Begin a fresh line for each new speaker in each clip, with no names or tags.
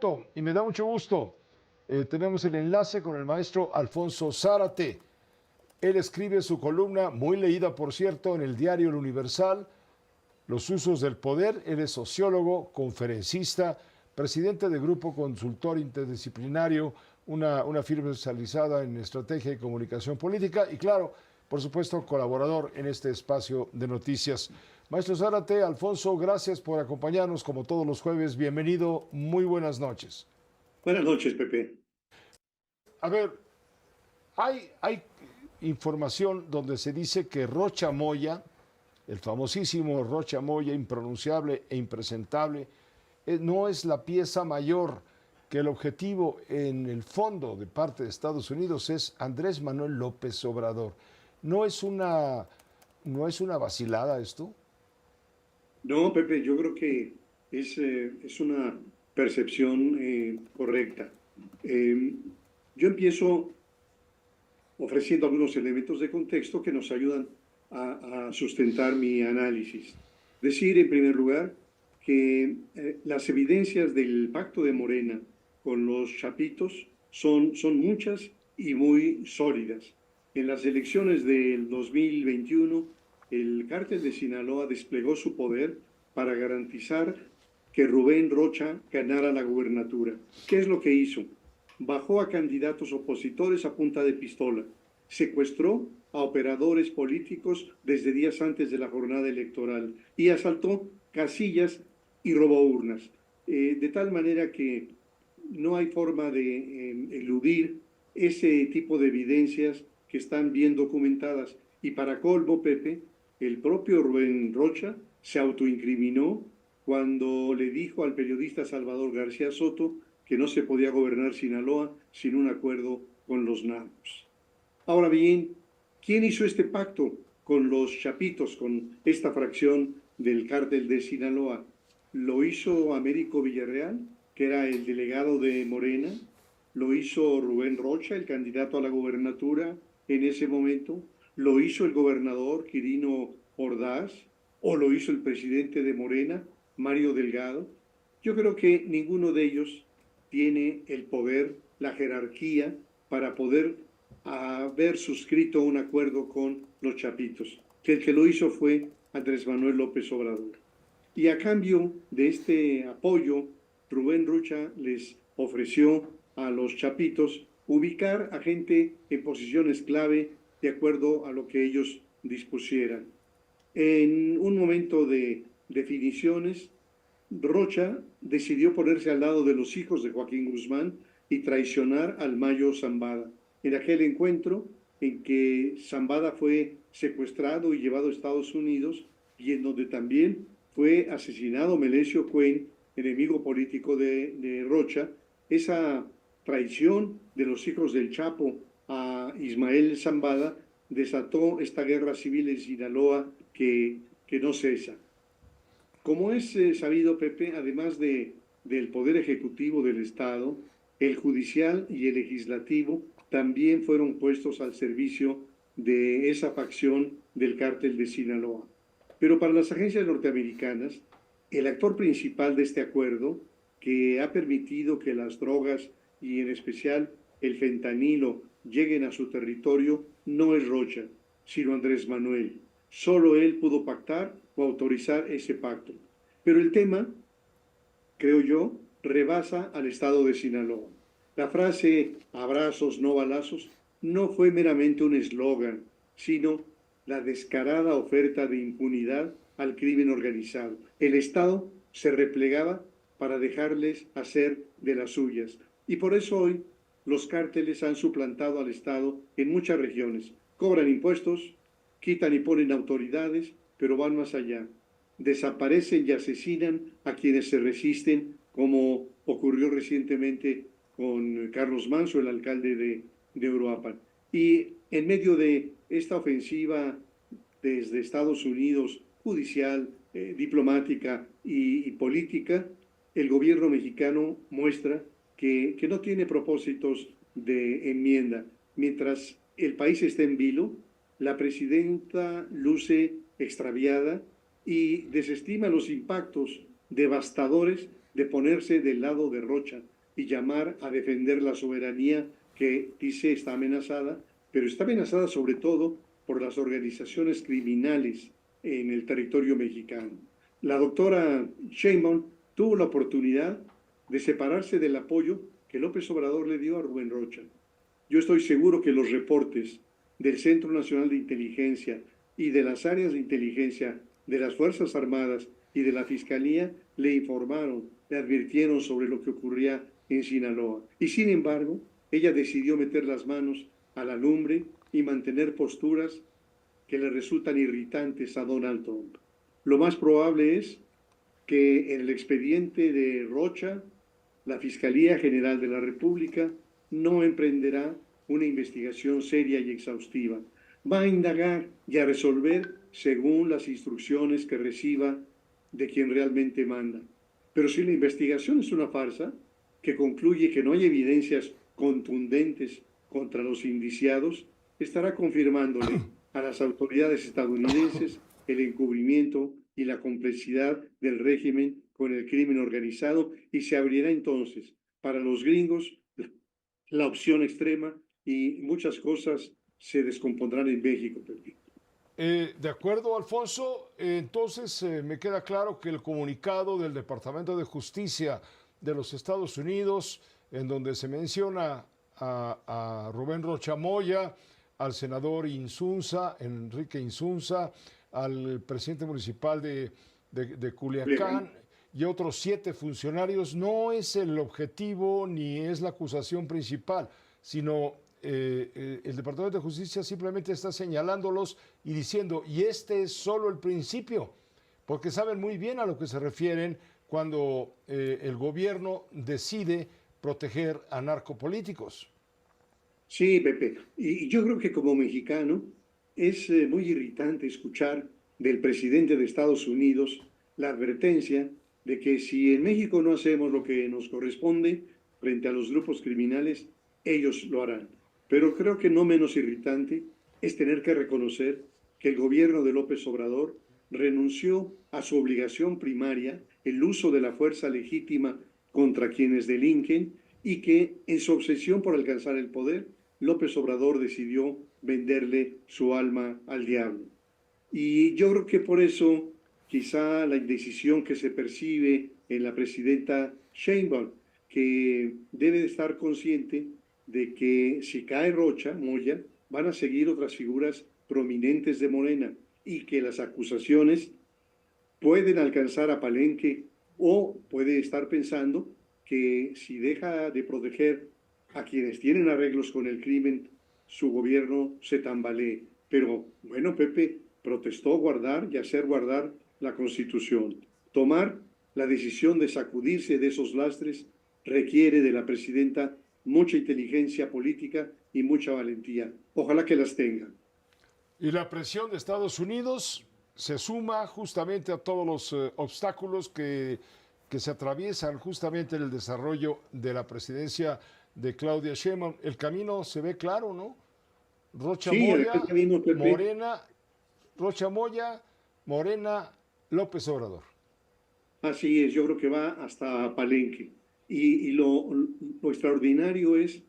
perfecto, y me da mucho gusto. Tenemos el enlace con el maestro Alfonso Zárate. Él escribe su columna, muy leída por cierto, en el diario El Universal, Los usos del poder. Él es sociólogo, conferencista, presidente de Grupo Consultor Interdisciplinario, una firma especializada en estrategia y comunicación política y claro, por supuesto, colaborador en este espacio de noticias. Maestro Zárate, Alfonso, gracias por acompañarnos como todos los jueves. Bienvenido, muy buenas noches.
Buenas noches, Pepe.
A ver, hay información donde se dice que Rocha Moya, el famosísimo Rocha Moya, impronunciable e impresentable, no es la pieza mayor, que el objetivo en el fondo de parte de Estados Unidos es Andrés Manuel López Obrador. ¿No es una vacilada esto?
No, Pepe, yo creo que es una percepción correcta. Eh, yo empiezo ofreciendo algunos elementos de contexto que nos ayudan a sustentar mi análisis. Decir, en primer lugar, que las evidencias del pacto de Morena con los chapitos son muchas y muy sólidas. En las elecciones del 2021, el cártel de Sinaloa desplegó su poder para garantizar que Rubén Rocha ganara la gubernatura. ¿Qué es lo que hizo? Bajó a candidatos opositores a punta de pistola, secuestró a operadores políticos desde días antes de la jornada electoral y asaltó casillas y robó urnas. De tal manera que no hay forma de eludir ese tipo de evidencias que están bien documentadas. Y para colmo, Pepe, el propio Rubén Rocha se autoincriminó cuando le dijo al periodista Salvador García Soto que no se podía gobernar Sinaloa sin un acuerdo con los narcos. Ahora bien, ¿quién hizo este pacto con los chapitos, con esta fracción del cártel de Sinaloa? ¿Lo hizo Américo Villarreal, que era el delegado de Morena? ¿Lo hizo Rubén Rocha, el candidato a la gobernatura en ese momento? ¿Lo hizo el gobernador Quirino Ordaz? ¿O lo hizo el presidente de Morena, Mario Delgado? Yo creo que ninguno de ellos tiene el poder, la jerarquía para poder haber suscrito un acuerdo con los chapitos, que el que lo hizo fue Andrés Manuel López Obrador. Y a cambio de este apoyo, Rubén Rocha les ofreció a los chapitos ubicar a gente en posiciones clave de acuerdo a lo que ellos dispusieran. En un momento de definiciones, Rocha decidió ponerse al lado de los hijos de Joaquín Guzmán y traicionar al Mayo Zambada. En aquel encuentro en que Zambada fue secuestrado y llevado a Estados Unidos y en donde también fue asesinado Melesio Cuen, enemigo político de Rocha, esa traición de los hijos del Chapo a Ismael Zambada desató esta guerra civil en Sinaloa que no cesa. Como es sabido, Pepe, además del Poder Ejecutivo del Estado, el Judicial y el Legislativo también fueron puestos al servicio de esa facción del cártel de Sinaloa. Pero para las agencias norteamericanas, el actor principal de este acuerdo, que ha permitido que las drogas y en especial el fentanilo lleguen a su territorio, no es Rocha, sino Andrés Manuel. Solo él pudo pactar o autorizar ese pacto. Pero el tema, creo yo, rebasa al estado de Sinaloa. La frase abrazos, no balazos, no fue meramente un eslogan, sino la descarada oferta de impunidad al crimen organizado. El Estado se replegaba para dejarles hacer de las suyas. Y por eso hoy los cárteles han suplantado al Estado en muchas regiones. Cobran impuestos, quitan y ponen autoridades, pero van más allá. Desaparecen y asesinan a quienes se resisten, como ocurrió recientemente con Carlos Manso, el alcalde de Uruapan. Y en medio de esta ofensiva desde Estados Unidos, judicial, diplomática y política, el gobierno mexicano muestra que no tiene propósitos de enmienda. Mientras el país está en vilo, la presidenta luce extraviada y desestima los impactos devastadores de ponerse del lado de Rocha, y llamar a defender la soberanía que dice está amenazada, pero está amenazada sobre todo por las organizaciones criminales en el territorio mexicano. La doctora Sheinbaum tuvo la oportunidad de separarse del apoyo que López Obrador le dio a Rubén Rocha. Yo estoy seguro que los reportes del Centro Nacional de Inteligencia y de las áreas de inteligencia de las Fuerzas Armadas y de la Fiscalía le informaron, le advirtieron sobre lo que ocurría en Sinaloa. Y sin embargo, ella decidió meter las manos a la lumbre y mantener posturas que le resultan irritantes a Donald Trump. Lo más probable es que en el expediente de Rocha, la Fiscalía General de la República no emprenderá una investigación seria y exhaustiva. Va a indagar y a resolver según las instrucciones que reciba de quien realmente manda. Pero si la investigación es una farsa que concluye que no hay evidencias contundentes contra los indiciados, estará confirmándole a las autoridades estadounidenses el encubrimiento y la complicidad del régimen con el crimen organizado, y se abrirá entonces para los gringos la opción extrema y muchas cosas se descompondrán en México, Pepe.
De acuerdo, Alfonso, entonces me queda claro que el comunicado del Departamento de Justicia de los Estados Unidos, en donde se menciona a Rubén Rocha Moya, al senador Insunza, Enrique Insunza, al presidente municipal de Culiacán y otros 7 funcionarios, no es el objetivo ni es la acusación principal, sino el Departamento de Justicia simplemente está señalándolos y diciendo, y este es solo el principio, porque saben muy bien a lo que se refieren cuando el gobierno decide proteger a narcopolíticos.
Sí, Pepe. Y yo creo que como mexicano es muy irritante escuchar del presidente de Estados Unidos la advertencia de que si en México no hacemos lo que nos corresponde frente a los grupos criminales, ellos lo harán. Pero creo que no menos irritante es tener que reconocer que el gobierno de López Obrador renunció a su obligación primaria, el uso de la fuerza legítima contra quienes delinquen, y que en su obsesión por alcanzar el poder, López Obrador decidió venderle su alma al diablo. Y yo creo que por eso quizá la indecisión que se percibe en la presidenta Sheinbaum, que debe de estar consciente de que si cae Rocha, Moya, van a seguir otras figuras prominentes de Morena y que las acusaciones pueden alcanzar a Palenque, o puede estar pensando que si deja de proteger a quienes tienen arreglos con el crimen, su gobierno se tambalee. Pero bueno, Pepe protestó guardar y hacer guardar la Constitución. Tomar la decisión de sacudirse de esos lastres requiere de la presidenta mucha inteligencia política y mucha valentía. Ojalá que las tenga.
Y la presión de Estados Unidos se suma justamente a todos los obstáculos que se atraviesan justamente en el desarrollo de la presidencia de Claudia Sheinbaum. El camino se ve claro, ¿no? Rocha
Sí, acá
Moya,
ya vimos, Pepe.
Morena, Rocha Moya, Morena, López Obrador.
Así es, yo creo que va hasta Palenque. Y lo extraordinario es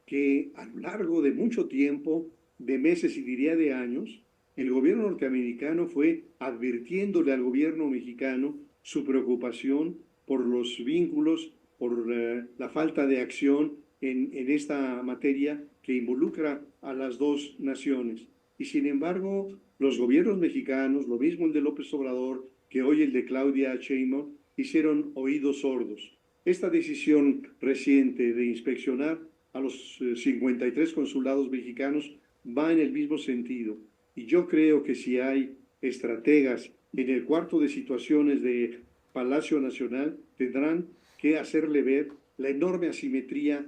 que a lo largo de mucho tiempo, de meses y diría de años, el gobierno norteamericano fue advirtiéndole al gobierno mexicano su preocupación por los vínculos, por la falta de acción en esta materia que involucra a las dos naciones. Y sin embargo, los gobiernos mexicanos, lo mismo el de López Obrador que hoy el de Claudia Sheinbaum, hicieron oídos sordos. Esta decisión reciente de inspeccionar a los 53 consulados mexicanos va en el mismo sentido. Y yo creo que si hay estrategas en el cuarto de situaciones de Palacio Nacional, tendrán que hacerle ver la enorme asimetría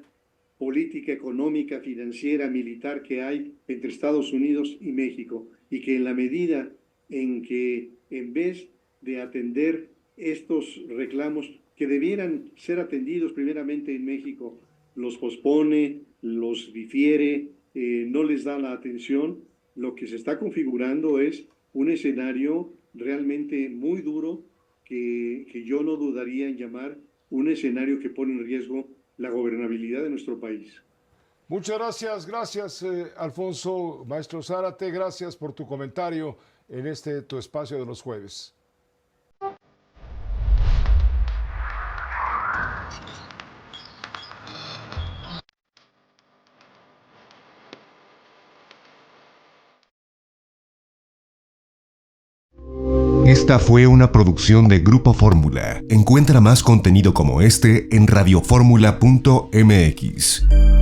política, económica, financiera, militar que hay entre Estados Unidos y México, y que en la medida en que en vez de atender estos reclamos que debieran ser atendidos primeramente en México, los pospone, los difiere, no les da la atención, lo que se está configurando es un escenario realmente muy duro que yo no dudaría en llamar un escenario que pone en riesgo la gobernabilidad de nuestro país.
Muchas gracias, Alfonso, maestro Zárate, gracias por tu comentario en tu espacio de los jueves.
Esta fue una producción de Grupo Fórmula. Encuentra más contenido como este en radioformula.mx.